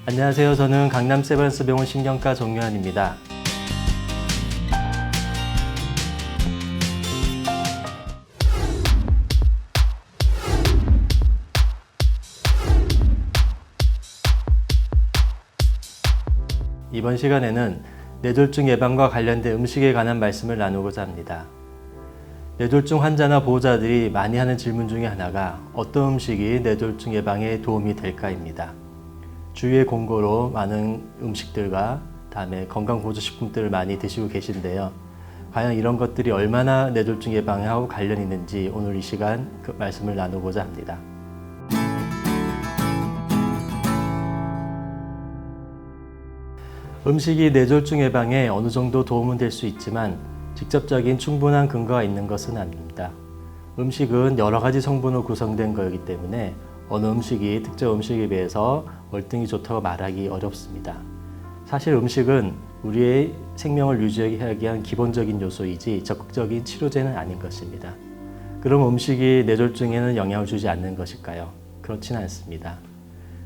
안녕하세요. 저는 강남 세브란스 병원 신경과 정유한입니다. 이번 시간에는 뇌졸중 예방과 관련된 음식에 관한 말씀을 나누고자 합니다. 뇌졸중 환자나 보호자들이 많이 하는 질문 중에 하나가 어떤 음식이 뇌졸중 예방에 도움이 될까입니다. 주위의 공고로 많은 음식들과 다음에 건강보조식품들을 많이 드시고 계신데요. 과연 이런 것들이 얼마나 뇌졸중 예방하고 관련이 있는지 오늘 이 시간 그 말씀을 나누고자 합니다. 음식이 뇌졸중 예방에 어느 정도 도움은 될 수 있지만 직접적인 충분한 근거가 있는 것은 아닙니다. 음식은 여러 가지 성분으로 구성된 거이기 때문에 어느 음식이 특정 음식에 비해서 월등히 좋다고 말하기 어렵습니다. 사실 음식은 우리의 생명을 유지하기 위한 기본적인 요소이지 적극적인 치료제는 아닌 것입니다. 그럼 음식이 뇌졸중에는 영향을 주지 않는 것일까요? 그렇지는 않습니다.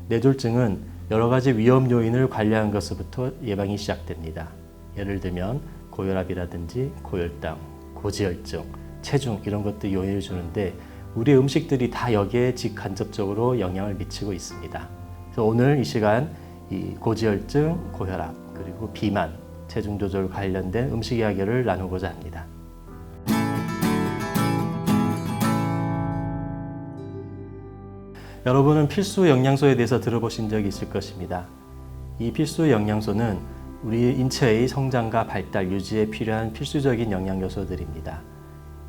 뇌졸중은 여러 가지 위험 요인을 관리하는 것부터 예방이 시작됩니다. 예를 들면 고혈압이라든지 고혈당, 고지혈증, 체중 이런 것들이 요인을 주는데 우리 음식들이 다 여기에 직간접적으로 영향을 미치고 있습니다. 그래서 오늘 이 시간 이 고지혈증, 고혈압, 그리고 비만, 체중 조절 관련된 음식 이야기를 나누고자 합니다. 여러분은 필수 영양소에 대해서 들어보신 적이 있을 것입니다. 이 필수 영양소는 우리 인체의 성장과 발달, 유지에 필요한 필수적인 영양 요소들입니다.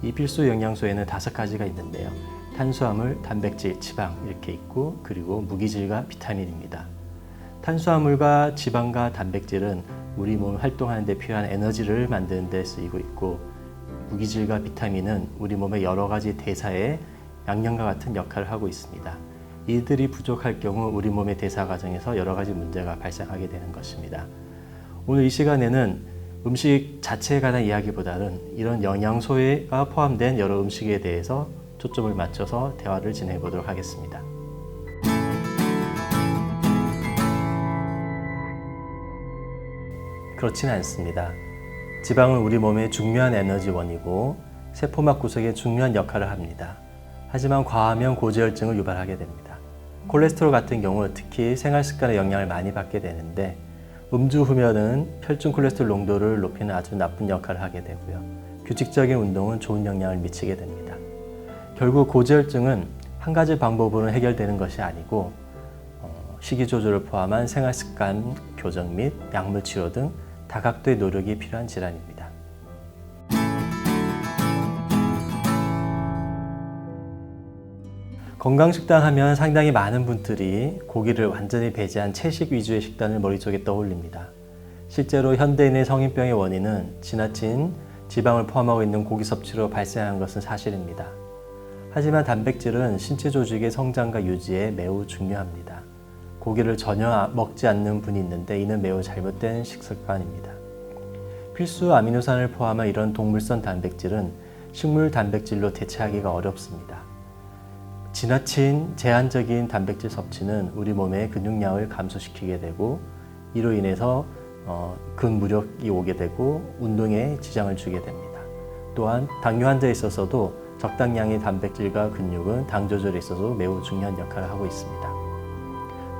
이 필수 영양소에는 5가지가 있는데요. 탄수화물, 단백질, 지방 이렇게 있고 그리고 무기질과 비타민입니다. 탄수화물과 지방과 단백질은 우리 몸 활동하는 데 필요한 에너지를 만드는 데 쓰이고 있고 무기질과 비타민은 우리 몸의 여러 가지 대사에 양념과 같은 역할을 하고 있습니다. 이들이 부족할 경우 우리 몸의 대사 과정에서 여러 가지 문제가 발생하게 되는 것입니다. 오늘 이 시간에는 음식 자체에 관한 이야기보다는 이런 영양소가 포함된 여러 음식에 대해서 초점을 맞춰서 대화를 진행해 보도록 하겠습니다. 그렇지는 않습니다. 지방은 우리 몸의 중요한 에너지원이고 세포막 구성에 중요한 역할을 합니다. 하지만 과하면 고지혈증을 유발하게 됩니다. 콜레스테롤 같은 경우 특히 생활습관의 영향을 많이 받게 되는데 음주 후면은 혈중 콜레스테롤 농도를 높이는 아주 나쁜 역할을 하게 되고요. 규칙적인 운동은 좋은 영향을 미치게 됩니다. 결국 고지혈증은 한 가지 방법으로는 해결되는 것이 아니고 식이 조절을 포함한 생활습관 교정 및 약물 치료 등 다각도의 노력이 필요한 질환입니다. 건강식단 하면 상당히 많은 분들이 고기를 완전히 배제한 채식 위주의 식단을 머릿속에 떠올립니다. 실제로 현대인의 성인병의 원인은 지나친 지방을 포함하고 있는 고기 섭취로 발생한 것은 사실입니다. 하지만 단백질은 신체 조직의 성장과 유지에 매우 중요합니다. 고기를 전혀 먹지 않는 분이 있는데 이는 매우 잘못된 식습관입니다. 필수 아미노산을 포함한 이런 동물성 단백질은 식물 단백질로 대체하기가 어렵습니다. 지나친 제한적인 단백질 섭취는 우리 몸의 근육량을 감소시키게 되고 이로 인해서 근무력이 오게 되고 운동에 지장을 주게 됩니다. 또한 당뇨 환자에 있어서도 적당량의 단백질과 근육은 당 조절에 있어서 매우 중요한 역할을 하고 있습니다.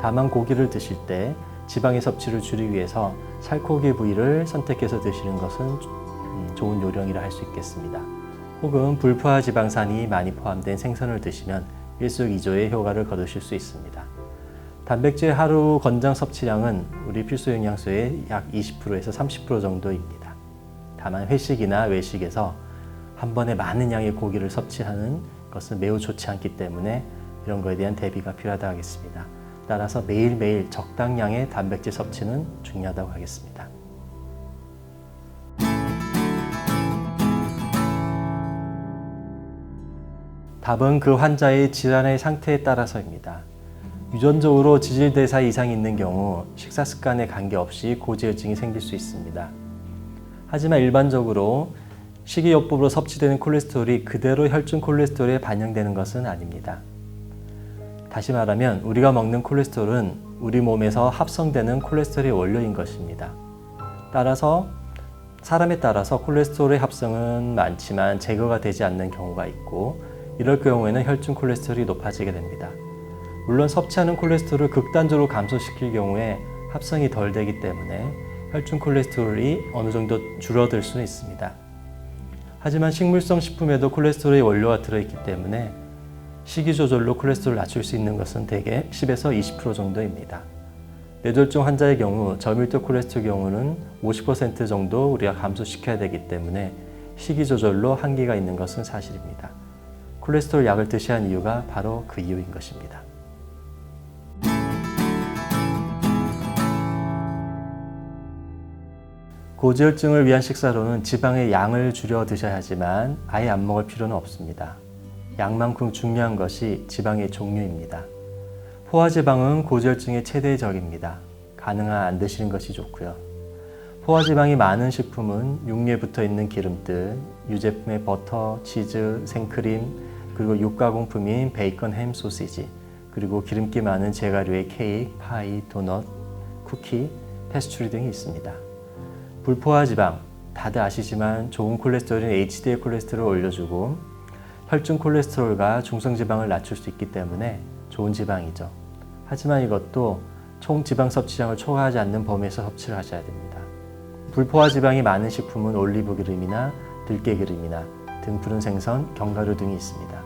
다만 고기를 드실 때 지방의 섭취를 줄이기 위해서 살코기 부위를 선택해서 드시는 것은 좋은 요령이라 할 수 있겠습니다. 혹은 불포화 지방산이 많이 포함된 생선을 드시면 일석이조의 효과를 거두실 수 있습니다. 단백질 하루 권장 섭취량은 우리 필수 영양소의 약 20%에서 30% 정도입니다. 다만 회식이나 외식에서 한 번에 많은 양의 고기를 섭취하는 것은 매우 좋지 않기 때문에 이런 것에 대한 대비가 필요하다고 하겠습니다. 따라서 매일매일 적당량의 단백질 섭취는 중요하다고 하겠습니다. 답은 그 환자의 질환의 상태에 따라서입니다. 유전적으로 지질대사 이상이 있는 경우 식사 습관에 관계없이 고지혈증이 생길 수 있습니다. 하지만 일반적으로 식이요법으로 섭취되는 콜레스테롤이 그대로 혈중 콜레스테롤에 반영되는 것은 아닙니다. 다시 말하면 우리가 먹는 콜레스테롤은 우리 몸에서 합성되는 콜레스테롤의 원료인 것입니다. 따라서 사람에 따라서 콜레스테롤의 합성은 많지만 제거가 되지 않는 경우가 있고, 이럴 경우에는 혈중 콜레스테롤이 높아지게 됩니다. 물론 섭취하는 콜레스테롤을 극단적으로 감소시킬 경우에 합성이 덜 되기 때문에 혈중 콜레스테롤이 어느 정도 줄어들 수는 있습니다. 하지만 식물성 식품에도 콜레스테롤의 원료가 들어있기 때문에 식이 조절로 콜레스테롤을 낮출 수 있는 것은 대개 10에서 20% 정도입니다. 뇌졸중 환자의 경우 저밀도 콜레스테롤 경우는 50% 정도 우리가 감소시켜야 되기 때문에 식이 조절로 한계가 있는 것은 사실입니다. 콜레스테롤 약을 드셔야 하는 이유가 바로 그 이유인 것입니다. 고지혈증을 위한 식사로는 지방의 양을 줄여 드셔야 하지만 아예 안 먹을 필요는 없습니다. 양만큼 중요한 것이 지방의 종류입니다. 포화지방은 고지혈증의 최대의 적입니다. 가능한 안 드시는 것이 좋고요. 포화지방이 많은 식품은 육류에 붙어 있는 기름들, 유제품의 버터, 치즈, 생크림, 그리고 육가공품인 베이컨, 햄, 소시지, 그리고 기름기 많은 제과류의 케이크, 파이, 도넛, 쿠키, 페스츄리 등이 있습니다. 불포화지방, 다들 아시지만 좋은 콜레스테롤인 HDL 콜레스테롤을 올려주고 혈중 콜레스테롤과 중성지방을 낮출 수 있기 때문에 좋은 지방이죠. 하지만 이것도 총 지방 섭취량을 초과하지 않는 범위에서 섭취를 하셔야 됩니다. 불포화지방이 많은 식품은 올리브 기름이나 들깨기름이나 등푸른 생선, 견과류 등이 있습니다.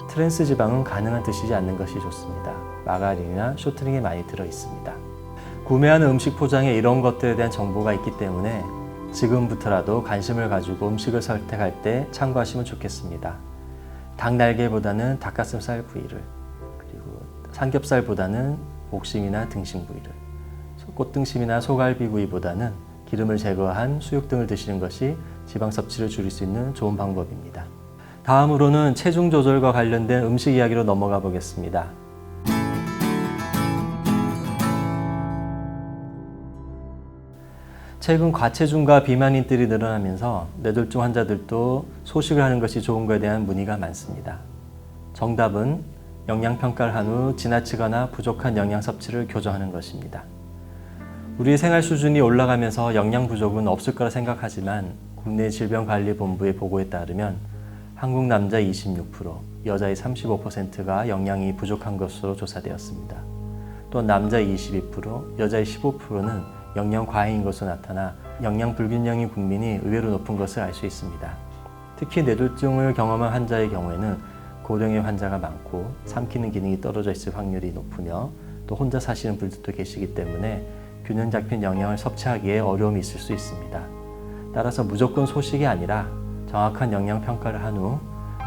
트랜스 지방은 가능한 드시지 않는 것이 좋습니다. 마가린이나 쇼트닝에 많이 들어 있습니다. 구매하는 음식 포장에 이런 것들에 대한 정보가 있기 때문에 지금부터라도 관심을 가지고 음식을 선택할 때 참고하시면 좋겠습니다. 닭날개보다는 닭가슴살 부위를, 그리고 삼겹살보다는 목심이나 등심 부위를, 꽃등심이나 소갈비 부위보다는 기름을 제거한 수육 등을 드시는 것이 지방 섭취를 줄일 수 있는 좋은 방법입니다. 다음으로는 체중 조절과 관련된 음식 이야기로 넘어가 보겠습니다. 최근 과체중과 비만인들이 늘어나면서 뇌졸중 환자들도 소식을 하는 것이 좋은 것에 대한 문의가 많습니다. 정답은 영양평가를 한 후 지나치거나 부족한 영양 섭취를 교정하는 것입니다. 우리의 생활 수준이 올라가면서 영양 부족은 없을 거라 생각하지만 국내 질병관리본부의 보고에 따르면 한국 남자 26%, 여자의 35%가 영양이 부족한 것으로 조사되었습니다. 또 남자 22%, 여자의 15%는 영양 과잉인 것으로 나타나 영양 불균형인 국민이 의외로 높은 것을 알 수 있습니다. 특히 뇌졸중을 경험한 환자의 경우에는 고령의 환자가 많고 삼키는 기능이 떨어져 있을 확률이 높으며 또 혼자 사시는 분들도 계시기 때문에 균형 잡힌 영양을 섭취하기에 어려움이 있을 수 있습니다. 따라서 무조건 소식이 아니라 정확한 영양 평가를 한 후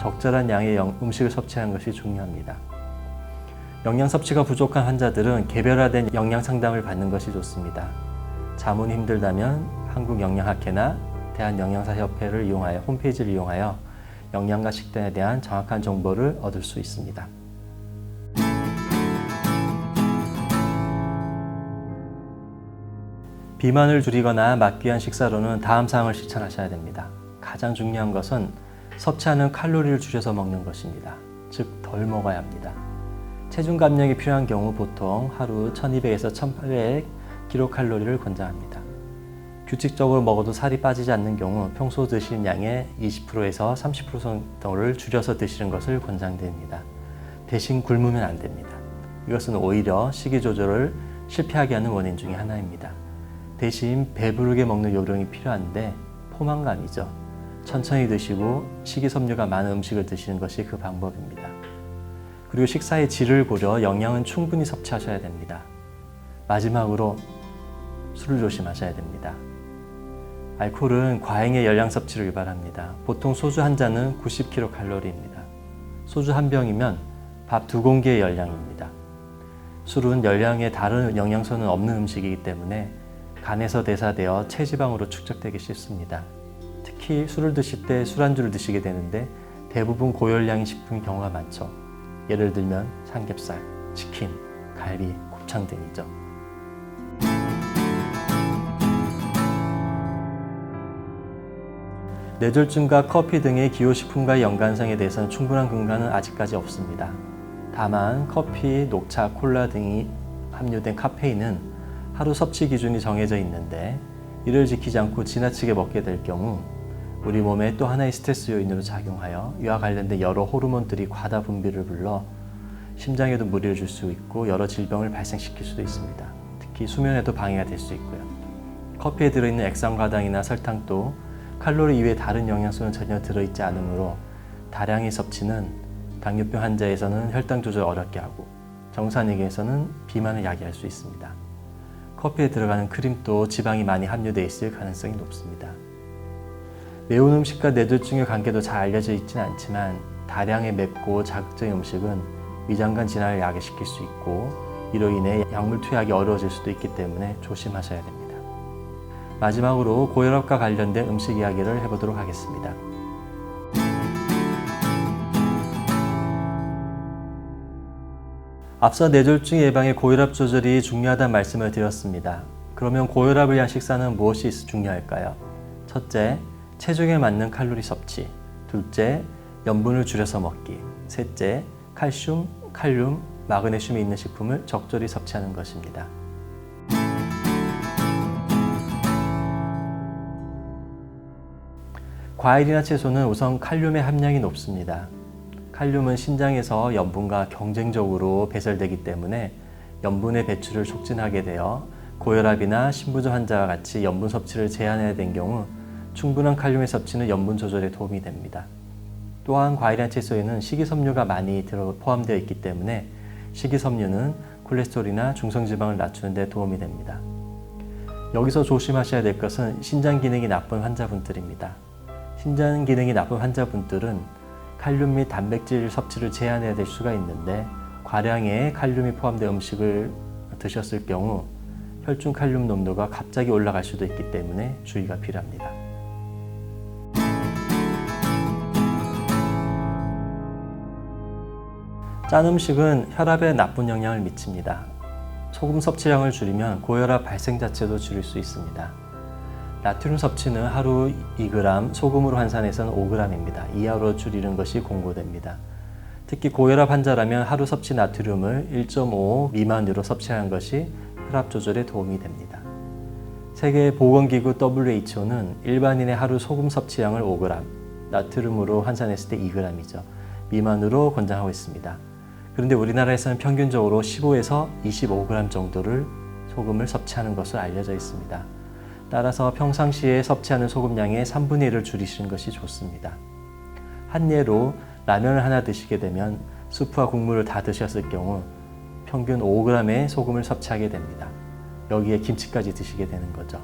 적절한 양의 음식을 섭취하는 것이 중요합니다. 영양 섭취가 부족한 환자들은 개별화된 영양 상담을 받는 것이 좋습니다. 자문이 힘들다면 한국영양학회나 대한영양사협회를 이용하여 홈페이지를 이용하여 영양과 식단에 대한 정확한 정보를 얻을 수 있습니다. 비만을 줄이거나 막기 위한 식사로는 다음 사항을 실천하셔야 됩니다. 가장 중요한 것은 섭취하는 칼로리를 줄여서 먹는 것입니다. 즉, 덜 먹어야 합니다. 체중 감량이 필요한 경우 보통 하루 1200에서 1800kcal를 권장합니다. 규칙적으로 먹어도 살이 빠지지 않는 경우 평소 드시는 양의 20%에서 30% 정도를 줄여서 드시는 것을 권장드립니다. 대신 굶으면 안 됩니다. 이것은 오히려 식이 조절을 실패하게 하는 원인 중에 하나입니다. 대신 배부르게 먹는 요령이 필요한데 포만감이죠. 천천히 드시고 식이섬유가 많은 음식을 드시는 것이 그 방법입니다. 그리고 식사의 질을 고려 영양은 충분히 섭취하셔야 됩니다. 마지막으로 술을 조심하셔야 됩니다. 알코올은 과잉의 열량 섭취를 유발합니다. 보통 소주 한 잔은 90kcal입니다. 소주 한 병이면 밥 2공기의 열량입니다. 술은 열량에 다른 영양소는 없는 음식이기 때문에 간에서 대사되어 체지방으로 축적되기 쉽습니다. 특히 술을 드실 때 술안주를 드시게 되는데 대부분 고열량의 식품인 경우가 많죠. 예를 들면 삼겹살, 치킨, 갈비, 곱창 등이죠. 뇌졸중과 커피 등의 기호식품과의 연관성에 대해서는 충분한 근거는 아직까지 없습니다. 다만 커피, 녹차, 콜라 등이 함유된 카페인은 하루 섭취 기준이 정해져 있는데 이를 지키지 않고 지나치게 먹게 될 경우 우리 몸에 또 하나의 스트레스 요인으로 작용하여 이와 관련된 여러 호르몬들이 과다 분비를 불러 심장에도 무리를 줄 수 있고 여러 질병을 발생시킬 수도 있습니다. 특히 수면에도 방해가 될 수 있고요. 커피에 들어있는 액상과당이나 설탕도 칼로리 이외에 다른 영양소는 전혀 들어있지 않으므로 다량의 섭취는 당뇨병 환자에서는 혈당 조절을 어렵게 하고 정상인에게서는 비만을 야기할 수 있습니다. 커피에 들어가는 크림도 지방이 많이 함유되어 있을 가능성이 높습니다. 매운 음식과 뇌졸중의 관계도 잘 알려져 있지는 않지만 다량의 맵고 자극적인 음식은 위장관 질환을 야기시킬 수 있고 이로 인해 약물 투약이 어려워질 수도 있기 때문에 조심하셔야 됩니다. 마지막으로 고혈압과 관련된 음식 이야기를 해보도록 하겠습니다. 앞서 뇌졸중 예방에 고혈압 조절이 중요하다는 말씀을 드렸습니다. 그러면 고혈압을 위한 식사는 무엇이 중요할까요? 첫째, 체중에 맞는 칼로리 섭취. 둘째, 염분을 줄여서 먹기. 셋째, 칼슘, 칼륨, 마그네슘이 있는 식품을 적절히 섭취하는 것입니다. 과일이나 채소는 우선 칼륨의 함량이 높습니다. 칼륨은 신장에서 염분과 경쟁적으로 배설되기 때문에 염분의 배출을 촉진하게 되어 고혈압이나 신부전 환자와 같이 염분 섭취를 제한해야 된 경우 충분한 칼륨의 섭취는 염분 조절에 도움이 됩니다. 또한 과일이나 채소에는 식이섬유가 많이 포함되어 있기 때문에 식이섬유는 콜레스테롤이나 중성지방을 낮추는 데 도움이 됩니다. 여기서 조심하셔야 될 것은 신장 기능이 나쁜 환자분들입니다. 신장 기능이 나쁜 환자분들은 칼륨 및 단백질 섭취를 제한해야 될 수가 있는데 과량의 칼륨이 포함된 음식을 드셨을 경우 혈중 칼륨 농도가 갑자기 올라갈 수도 있기 때문에 주의가 필요합니다. 짠 음식은 혈압에 나쁜 영향을 미칩니다. 소금 섭취량을 줄이면 고혈압 발생 자체도 줄일 수 있습니다. 나트륨 섭취는 하루 2g, 소금으로 환산해서는 5g입니다. 이하로 줄이는 것이 권고됩니다. 특히 고혈압 환자라면 하루 섭취 나트륨을 1.5 미만으로 섭취하는 것이 혈압 조절에 도움이 됩니다. 세계보건기구 WHO는 일반인의 하루 소금 섭취량을 5g, 나트륨으로 환산했을 때 2g이죠. 미만으로 권장하고 있습니다. 그런데 우리나라에서는 평균적으로 15에서 25g 정도를 소금을 섭취하는 것으로 알려져 있습니다. 따라서 평상시에 섭취하는 소금량의 3분의 1을 줄이시는 것이 좋습니다. 한 예로 라면을 하나 드시게 되면 수프와 국물을 다 드셨을 경우 평균 5g의 소금을 섭취하게 됩니다. 여기에 김치까지 드시게 되는 거죠.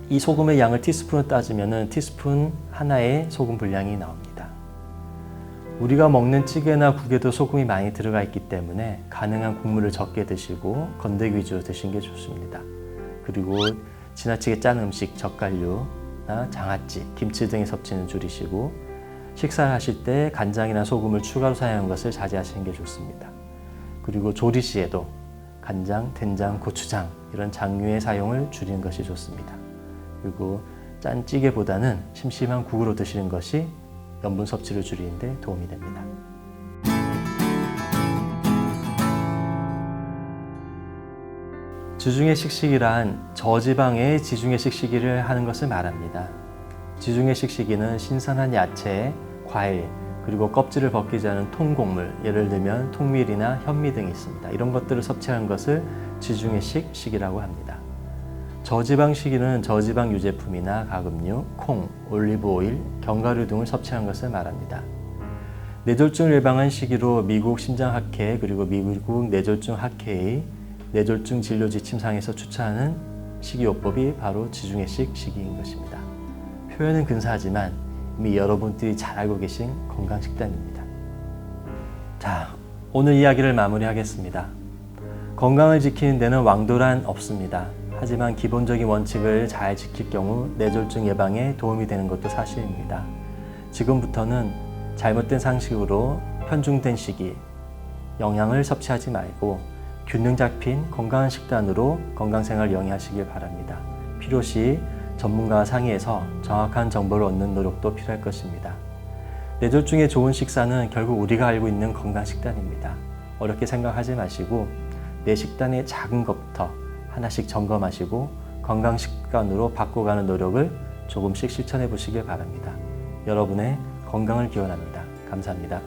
이 소금의 양을 티스푼으로 따지면 티스푼 하나의 소금 분량이 나옵니다. 우리가 먹는 찌개나 국에도 소금이 많이 들어가 있기 때문에 가능한 국물을 적게 드시고 건더기 위주로 드시는 게 좋습니다. 그리고 지나치게 짠 음식, 젓갈류나 장아찌, 김치 등의 섭취는 줄이시고 식사를 하실 때 간장이나 소금을 추가로 사용하는 것을 자제하시는 게 좋습니다. 그리고 조리 시에도 간장, 된장, 고추장 이런 장류의 사용을 줄이는 것이 좋습니다. 그리고 짠 찌개보다는 심심한 국으로 드시는 것이 염분 섭취를 줄이는 데 도움이 됩니다. 지중해 식시기란 저지방의 지중해 식시기를 하는 것을 말합니다. 지중해 식시기는 신선한 야채, 과일, 그리고 껍질을 벗기지 않은 통곡물, 예를 들면 통밀이나 현미 등이 있습니다. 이런 것들을 섭취하는 것을 지중해식 식이라고 합니다. 저지방 식이는 저지방 유제품이나 가금류, 콩, 올리브오일, 견과류 등을 섭취하는 것을 말합니다. 뇌졸중을 예방한 시기로 미국 심장학회 그리고 미국 뇌졸중학회의 뇌졸중 진료 지침상에서 추천하는 식이요법이 바로 지중해식 식이인 것입니다. 표현은 근사하지만 이미 여러분들이 잘 알고 계신 건강식단입니다. 자, 오늘 이야기를 마무리하겠습니다. 건강을 지키는 데는 왕도란 없습니다. 하지만 기본적인 원칙을 잘 지킬 경우 뇌졸중 예방에 도움이 되는 것도 사실입니다. 지금부터는 잘못된 상식으로 편중된 식이, 영양을 섭취하지 말고 균형 잡힌 건강한 식단으로 건강생활을 영위하시길 바랍니다. 필요시 전문가와 상의해서 정확한 정보를 얻는 노력도 필요할 것입니다. 뇌졸중에 좋은 식사는 결국 우리가 알고 있는 건강 식단입니다. 어렵게 생각하지 마시고 내 식단의 작은 것부터 하나씩 점검하시고 건강 습관으로 바꿔가는 노력을 조금씩 실천해 보시길 바랍니다. 여러분의 건강을 기원합니다. 감사합니다.